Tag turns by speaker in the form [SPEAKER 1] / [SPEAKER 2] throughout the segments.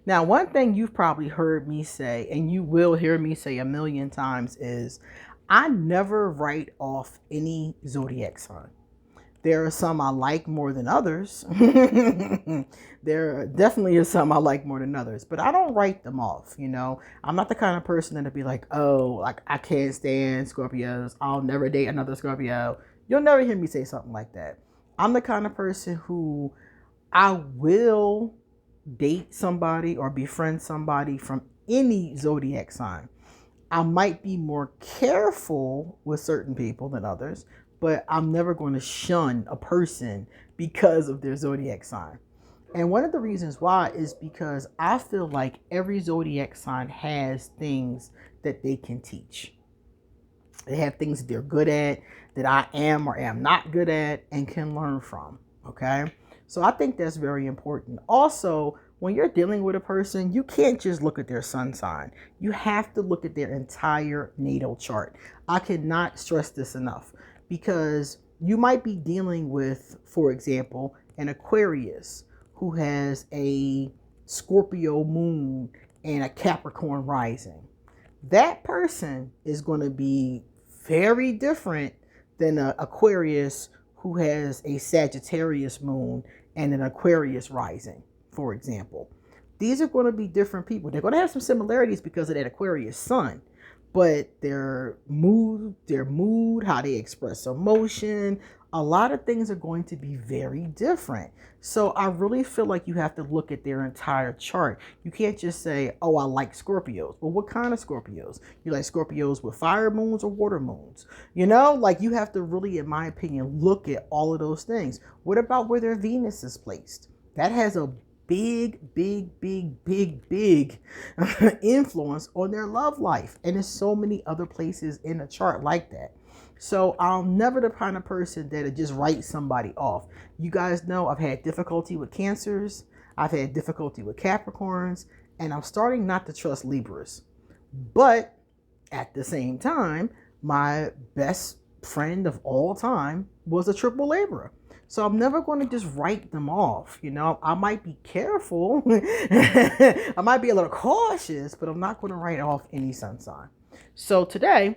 [SPEAKER 1] Now, one thing you've probably heard me say, and you will hear me say a million times, is I never write off any zodiac sign. There are some I like more than others. There definitely is some I like more than others, but I don't write them off. I'm not the kind of person that'll be like, oh, like I can't stand Scorpios. I'll never date another Scorpio. You'll never hear me say something like that. I'm the kind of person who I will date somebody or befriend somebody from any zodiac sign. I might be more careful with certain people than others, but I'm never going to shun a person because of their zodiac sign. And one of the reasons why is because I feel like every zodiac sign has things that they can teach. They have things that they're good at, that I am or am not good at, and can learn from. Okay? So I think that's very important. Also, when you're dealing with a person, you can't just look at their sun sign. You have to look at their entire natal chart. I cannot stress this enough, because you might be dealing with, for example, an Aquarius who has a Scorpio moon and a Capricorn rising. That person is going to be very different than an Aquarius who has a Sagittarius moon and an Aquarius rising, for example. These are going to be different people. They're going to have some similarities because of that Aquarius sun, but their mood, how they express emotion, a lot of things are going to be very different. So I really feel like you have to look at their entire chart. You can't just say, oh, I like Scorpios. Well, what kind of Scorpios? You like Scorpios with fire moons or water moons? Like you have to really, in my opinion, look at all of those things. What about where their Venus is placed? That has a big influence on their love life. And there's so many other places in a chart like that. So I'm never the kind of person that'll just write somebody off. You guys know I've had difficulty with Cancers. I've had difficulty with Capricorns. And I'm starting not to trust Libras. But at the same time, my best friend of all time was a triple Libra. So I'm never going to just write them off. I might be careful. I might be a little cautious, but I'm not going to write off any sun sign. So today,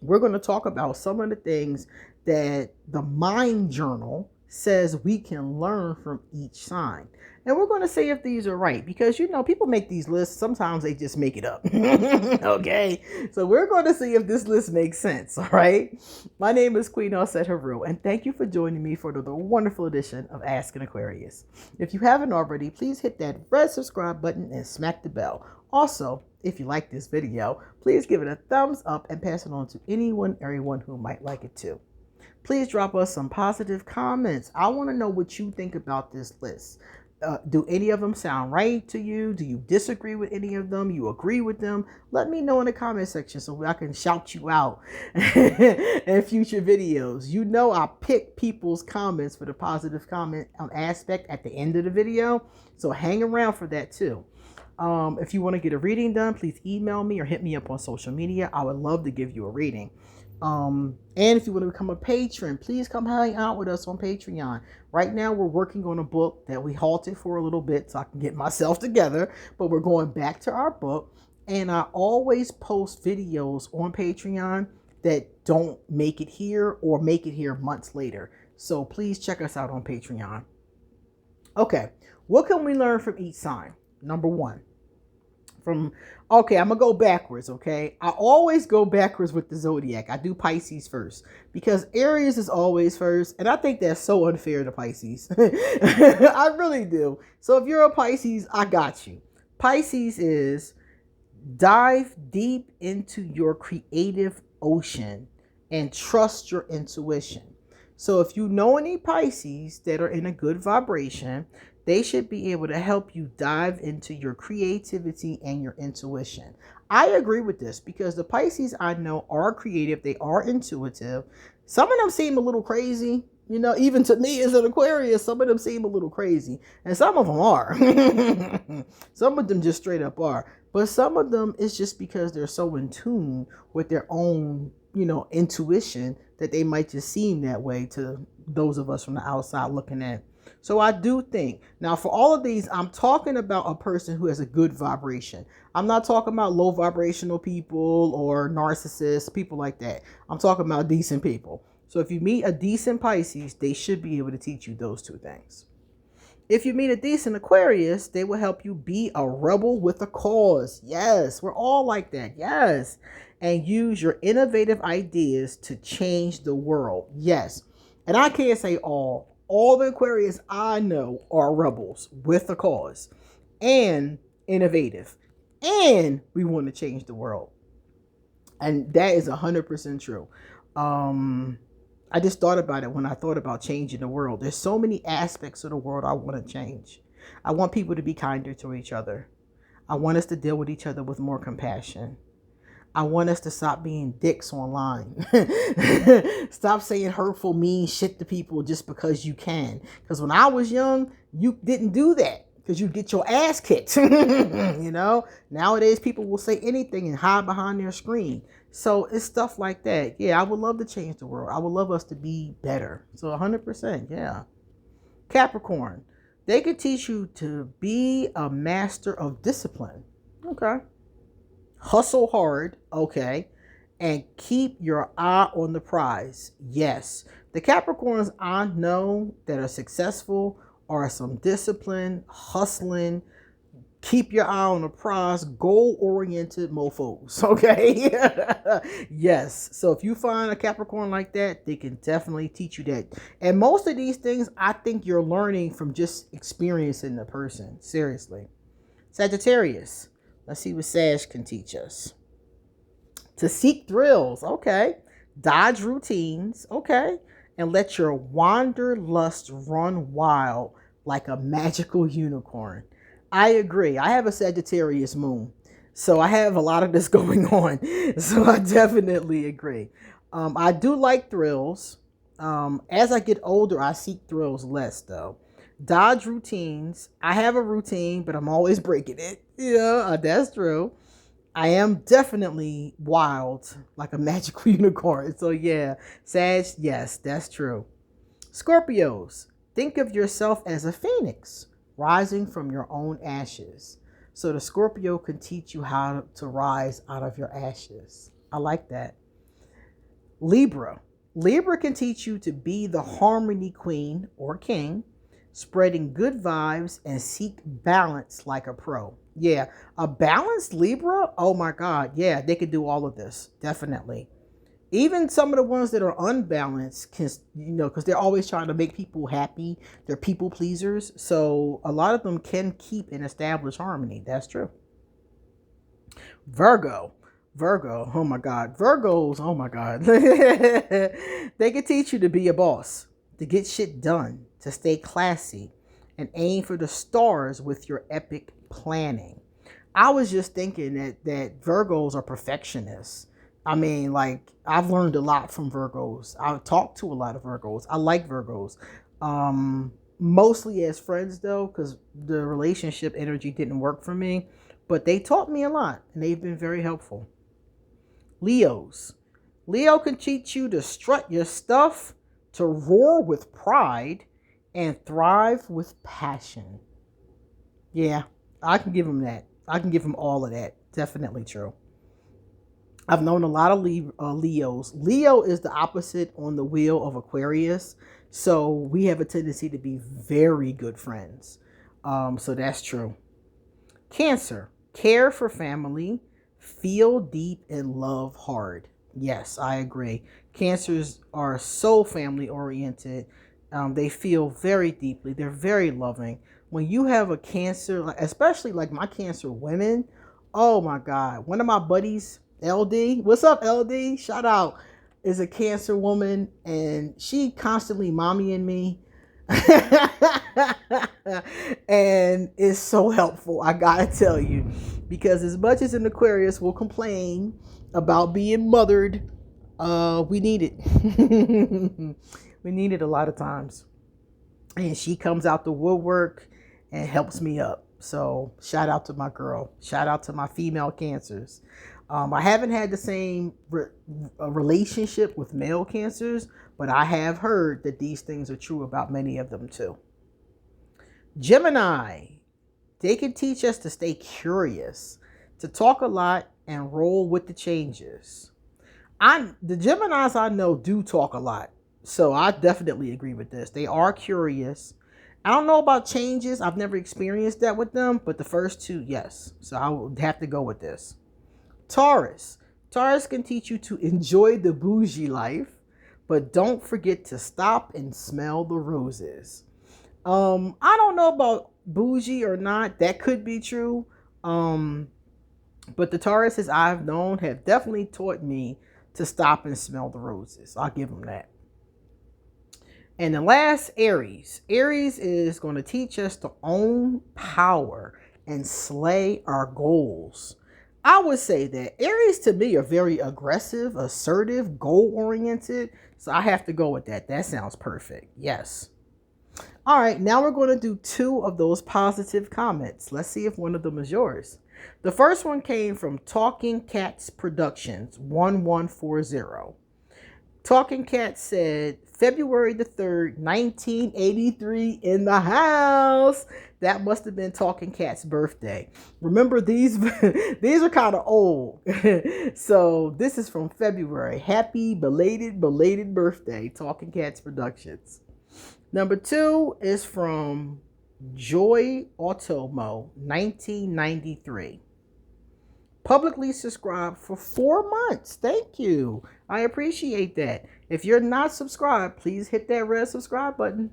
[SPEAKER 1] we're going to talk about some of the things that the Mind Journal says we can learn from each sign. And we're going to see if these are right, because people make these lists. Sometimes they just make it up. Okay. So we're going to see if this list makes sense. All right. My name is QueenAusetHeru, and thank you for joining me for the wonderful edition of Ask an Aquarius. If you haven't already, please hit that red subscribe button and smack the bell. Also, if you like this video, please give it a thumbs up and pass it on to everyone who might like it too. Please drop us some positive comments. I want to know what you think about this list. Do any of them sound right to you? Do you disagree with any of them? You agree with them? Let me know in the comment section so I can shout you out in future videos. I pick people's comments for the positive comment aspect at the end of the video. So hang around for that too. If you want to get a reading done, please email me or hit me up on social media. I would love to give you a reading. And if you want to become a patron, please come hang out with us on Patreon. Right now, we're working on a book that we halted for a little bit so I can get myself together, but we're going back to our book. And I always post videos on Patreon that don't make it here or make it here months later. So please check us out on Patreon. Okay, what can we learn from each sign? Number one. I'm gonna go backwards. Okay, I always go backwards with the zodiac. I do Pisces first because Aries is always first, and I think that's so unfair to Pisces. I really do. So if you're a Pisces, I got you. Pisces is dive deep into your creative ocean and trust your intuition. So if you know any Pisces that are in a good vibration, they should be able to help you dive into your creativity and your intuition. I agree with this because the Pisces I know are creative. They are intuitive. Some of them seem a little crazy. Even to me as an Aquarius, some of them seem a little crazy. And some of them are. Some of them just straight up are. But some of them is just because they're so in tune with their own, intuition that they might just seem that way to those of us from the outside looking at. So I do think, now for all of these, I'm talking about a person who has a good vibration. I'm not talking about low vibrational people or narcissists, people like that. I'm talking about decent people. So if you meet a decent Pisces, they should be able to teach you those two things. If you meet a decent Aquarius, they will help you be a rebel with a cause. Yes, we're all like that. Yes. And use your innovative ideas to change the world. Yes. And I can't say all. All the Aquarius I know are rebels with a cause and innovative. And we want to change the world. And that is 100% true. I just thought about it when I thought about changing the world. There's so many aspects of the world I want to change. I want people to be kinder to each other. I want us to deal with each other with more compassion. I want us to stop being dicks online. Stop saying hurtful, mean shit to people just because you can. Because when I was young, you didn't do that because you get your ass kicked. You know, nowadays people will say anything and hide behind their screen. So it's stuff like that. Yeah, I would love to change the world. I would love us to be better. So 100%, yeah. Capricorn, they could teach you to be a master of discipline. Okay. Hustle hard. Okay. And keep your eye on the prize. Yes. The Capricorns I know that are successful are some discipline, hustling, keep your eye on the prize, goal-oriented mofos, okay? Yes. So if you find a Capricorn like that, they can definitely teach you that. And most of these things, I think you're learning from just experiencing the person. Seriously. Sagittarius. Let's see what Sag can teach us. To seek thrills, okay. Dodge routines, okay. And let your wanderlust run wild like a magical unicorn. I agree. I have a Sagittarius moon, so I have a lot of this going on. So I definitely agree. I do like thrills. As I get older, I seek thrills less, though. Dodge routines. I have a routine, but I'm always breaking it. Yeah, that's true. I am definitely wild, like a magical unicorn. So yeah, Sag, yes, that's true. Scorpios. Think of yourself as a phoenix, rising from your own ashes. So the Scorpio can teach you how to rise out of your ashes. I like that. Libra. Libra can teach you to be the harmony queen or king, spreading good vibes and seek balance like a pro. Yeah, a balanced Libra, oh my God. Yeah, they could do all of this. Definitely. Even some of the ones that are unbalanced can, you know, because they're always trying to make people happy. They're people pleasers. So a lot of them can keep and establish harmony. That's true. Virgo, oh my God. Virgos, oh my God. They can teach you to be a boss, to get shit done, to stay classy, and aim for the stars with your epic planning. I was just thinking that Virgos are perfectionists. I mean, like, I've learned a lot from Virgos. I've talked to a lot of Virgos. I like Virgos. Mostly as friends, though, because the relationship energy didn't work for me. But they taught me a lot, and they've been very helpful. Leos. Leo can teach you to strut your stuff, to roar with pride, and thrive with passion. Yeah, I can give them that. I can give them all of that. Definitely true. I've known a lot of Leos. Leo is the opposite on the wheel of Aquarius. So we have a tendency to be very good friends. So that's true. Cancer. Care for family. Feel deep and love hard. Yes, I agree. Cancers are so family oriented. They feel very deeply. They're very loving. When you have a Cancer, especially like my Cancer women, oh my God. One of my buddies, LD, what's up, LD? Shout out, is a Cancer woman, and she constantly mommying me. And it's so helpful, I gotta tell you, because as much as an Aquarius will complain about being mothered, we need it. We need it a lot of times, and she comes out the woodwork and helps me up. So shout out to my girl. Shout out to my female Cancers. I haven't had the same relationship with male Cancers, but I have heard that these things are true about many of them too. Gemini, they can teach us to stay curious, to talk a lot and roll with the changes. The Geminis I know do talk a lot. So I definitely agree with this. They are curious. I don't know about changes. I've never experienced that with them, but the first two, yes. So I would have to go with this. Taurus. Taurus can teach you to enjoy the bougie life, but don't forget to stop and smell the roses. I don't know about bougie or not. That could be true. But the Tauruses I've known have definitely taught me to stop and smell the roses. I'll give them that. And the last, Aries. Aries is going to teach us to own power and slay our goals. I would say that Aries to me are very aggressive, assertive, goal-oriented. So I have to go with that. That sounds perfect. Yes. All right, now we're going to do 2 of those positive comments. Let's see if one of them is yours. The first one came from Talking Cats Productions 1140. Talking Cats said, February the 3rd, 1983 in the house. That must have been Talking Cat's birthday. Remember, these are kind of old. So this is from February. Happy belated birthday, Talking Cats Productions. Number 2 is from Joy Automo, 1993. Publicly subscribed for 4 months. Thank you. I appreciate that. If you're not subscribed, please hit that red subscribe button.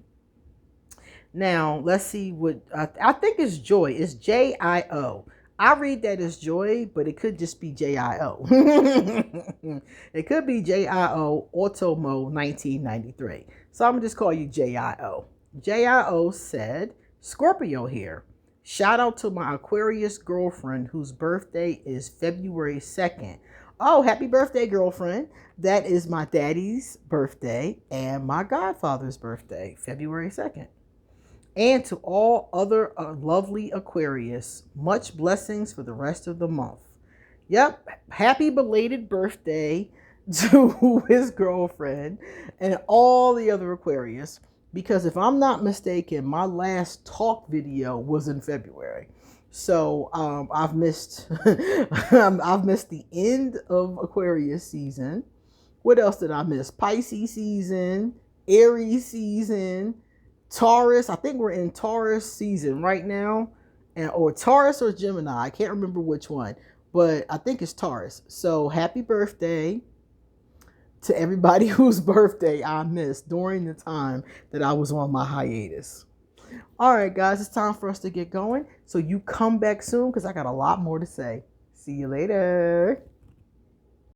[SPEAKER 1] Now, let's see what I think it's Joy. It's J-I-O. I read that as Joy, but it could just be J-I-O. It could be J-I-O Automo 1993. So I'm going to just call you J-I-O. J-I-O said, Scorpio here. Shout out to my Aquarius girlfriend whose birthday is February 2nd. Oh, happy birthday, girlfriend. That is my daddy's birthday and my godfather's birthday, February 2nd. And to all other lovely Aquarius, much blessings for the rest of the month. Yep, happy belated birthday to his girlfriend and all the other Aquarius. Because if I'm not mistaken, my last talk video was in February. So I've missed the end of Aquarius season. What else did I miss? Pisces season, Aries season, Taurus. I think we're in Taurus season right now. Or Taurus or Gemini. I can't remember which one. But I think it's Taurus. So happy birthday to everybody whose birthday I missed during the time that I was on my hiatus. All right, guys, it's time for us to get going. So you come back soon because I got a lot more to say. See you later.